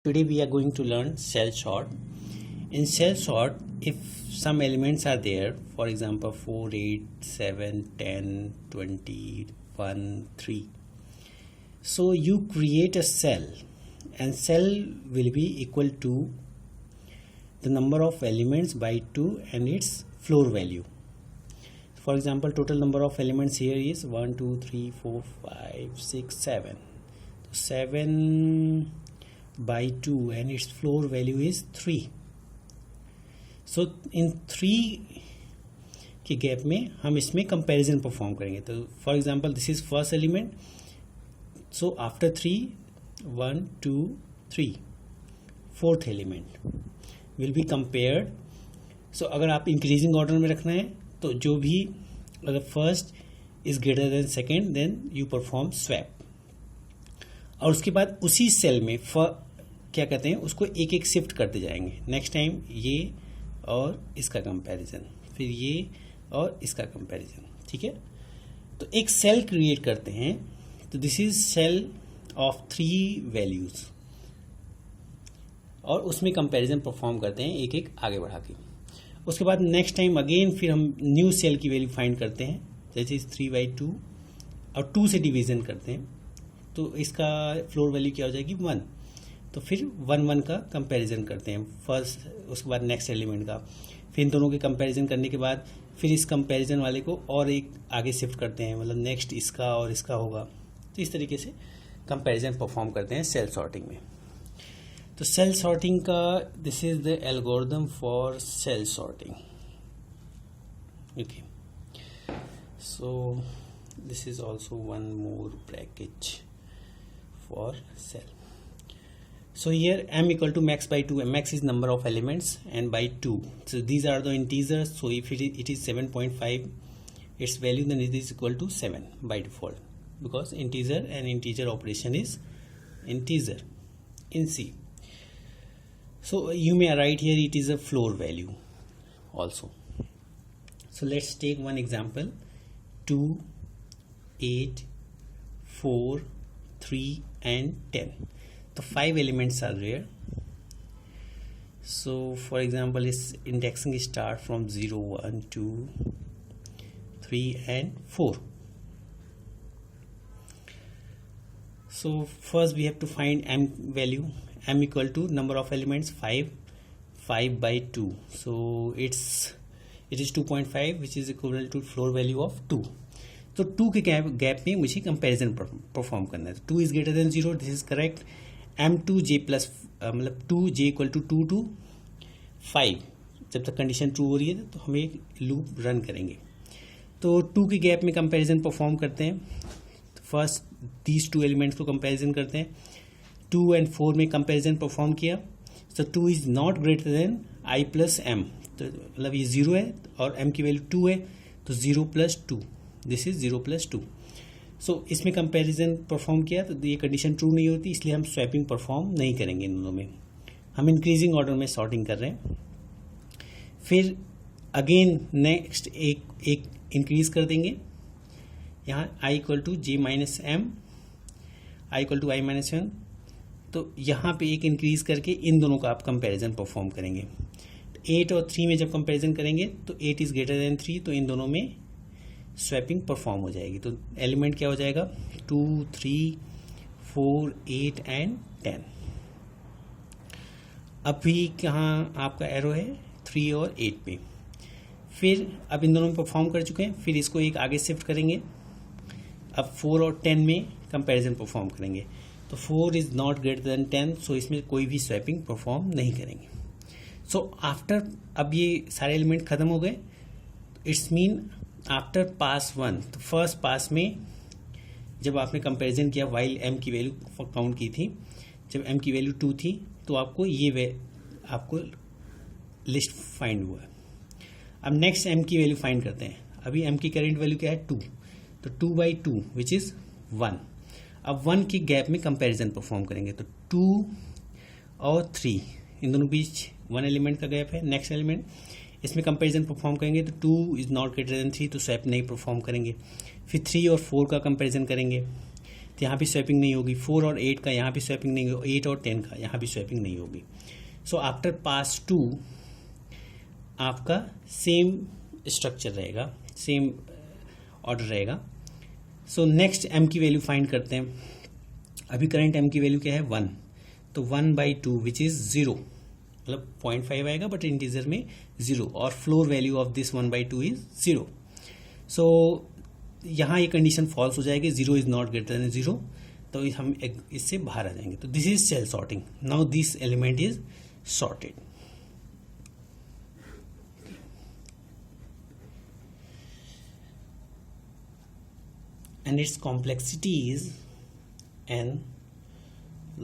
Today we are going to learn cell sort. In cell sort, if some elements are there, for example 4, 8, 7, 10, 20, 1, 3. So you create a cell and cell will be equal to the number of elements by 2 and its floor value. For example, total number of elements here is 1, 2, 3, 4, 5, 6, 7. 7 by 2 and its floor value is 3. So in 3 के gap में हम इसमें comparison perform करेंगे. तो for example this is first element, so after 3 1 2 3 fourth element will be compared. So अगर आप increasing order में रखना है तो जो भी अगर first is greater than second then you perform swap. और उसके बाद उसी सेल में क्या कहते हैं उसको एक एक शिफ्ट करते जाएंगे. नेक्स्ट टाइम ये और इसका कंपैरिजन, फिर ये और इसका कंपैरिजन. ठीक है, तो एक सेल क्रिएट करते हैं. तो this is cell of 3 values और उसमें कंपैरिजन परफॉर्म करते हैं एक एक आगे बढ़ा के. उसके बाद नेक्स्ट टाइम अगेन फिर हम न्यू सेल की वैल्यू फाइंड करते हैं, जैसे 3/2 और 2 से डिवीजन करते हैं. तो इसका फ्लोर वैल्यू क्या हो जाएगी 1. तो फिर 1 1 का कंपैरिजन करते हैं फर्स्ट, उसके बाद नेक्स्ट एलिमेंट का. फिर इन दोनों के कंपैरिजन करने के बाद फिर इस कंपैरिजन वाले को और एक आगे शिफ्ट करते हैं, मतलब नेक्स्ट इसका और इसका होगा. तो इस तरीके से कंपैरिजन परफॉर्म करते हैं सेल सॉर्टिंग में. तो सेल सॉर्टिंग का this is the algorithm for sale sorting. Okay, so this is also one more package for cell. So here m equal to max by 2, max is number of elements and by 2. So these are the integers. So if it is 7.5 its value, then it is equal to 7 by default, because integer and integer operation is integer in C. So you may write here it is a floor value also. So let's take one example. 2, 8, 4, 3 and 10. So 5 elements are there. So for example, its indexing start from 0, 1, 2, 3 and 4. So first we have to find m value. M equal to number of elements 5 by 2. So it is 2.5, which is equivalent to floor value of 2. तो 2 के gap में मुझे comparison perform करना है. 2 is greater then 0, this is correct. m2j plus मतलब 2j equal to 2 to 5. जब तक condition true हो रही है तो हम एक लूप रन करेंगे. तो 2 के गैप में कंपैरिजन परफॉर्म करते हैं. तो फर्स्ट दीज 2 एलिमेंट्स को कंपैरिजन करते हैं. 2 and 4 में कंपैरिजन परफॉर्म किया. तो 2 is not greater than i plus m. तो मतलब ये 0 है और m की वैल्यू 2 है, तो 0 + 2, दिस इज 0 + 2. सो इसमें कंपैरिजन परफॉर्म किया तो ये कंडीशन ट्रू नहीं होती, इसलिए हम स्वैपिंग परफॉर्म नहीं करेंगे. इन दोनों में हम इंक्रीजिंग ऑर्डर में सॉर्टिंग कर रहे हैं. फिर अगेन नेक्स्ट एक इंक्रीज कर देंगे. यहाँ i = j - m, i = i - 1. तो यहाँ पे एक इंक्रीज करके इन दोनों का आप कंपैरिजन परफॉर्म करेंगे. 8 और 3 में जब कंपैरिजन करेंगे तो 8 इज ग्रेटर देन 3, तो इन दोनों में स्वैपिंग परफॉर्म हो जाएगी. तो एलिमेंट क्या हो जाएगा 2, 3, 4, 8 एंड 10. अभी कहाँ आपका एरो है 3 और 8 पे. फिर अब इन दोनों में परफॉर्म कर चुके हैं, फिर इसको एक आगे शिफ्ट करेंगे. अब 4 और 10 में कंपैरिजन परफॉर्म करेंगे. तो 4 इज नॉट ग्रेटर देन 10, सो इसमें कोई भी स्वैपिंग परफॉर्म नहीं करेंगे. सो आफ्टर अब ये सारे एलिमेंट खत्म हो गए. इट्स मीन आफ्टर पास 1, तो फर्स्ट पास में जब आपने कंपैरिजन किया वाइल m की वैल्यू काउंट की थी, जब m की वैल्यू 2 थी तो आपको आपको लिस्ट फाइंड हुआ. अब नेक्स्ट m की वैल्यू फाइंड करते हैं. अभी m की करेंट वैल्यू क्या है 2, तो 2/2 विच इज 1. अब 1 के गैप में कंपैरिजन परफॉर्म करेंगे. तो 2 और 3 इन दोनों बीच 1 एलिमेंट का गैप है. नेक्स्ट एलिमेंट इसमें कंपैरिजन परफॉर्म करेंगे तो 2 इज नॉट ग्रेटर देन 3, तो स्वैप नहीं परफॉर्म करेंगे. फिर 3 और 4 का कंपैरिजन करेंगे. तो यहाँ पे स्वैपिंग नहीं होगी, 4 और 8 का यहाँ पे स्वैपिंग नहीं होगी, 8 और 10 का यहाँ पे स्वैपिंग नहीं होगी। सो आफ्टर पास 2 आपका सेम स्ट्रक्चर रहेगा, सेम ऑर्डर रहेगा। सो नेक्स्ट m की वैल्यू फाइंड करते हैं। अभी करंट m की वैल्यू क्या है 1, तो 1/2 विच इज 0, मतलब 0.5 आएगा बट इंटीजर में 0, और floor value of this 1/2 is 0। सो यहाँ ये कंडीशन फॉल्स हो जाएगी, 0 इज नॉट ग्रेटर देन 0, तो हम इससे बाहर आ जाएंगे। तो this is shell sorting. Now this element is sorted. And its complexity is n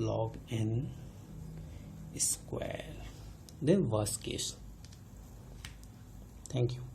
log n square, the worst case. Thank you.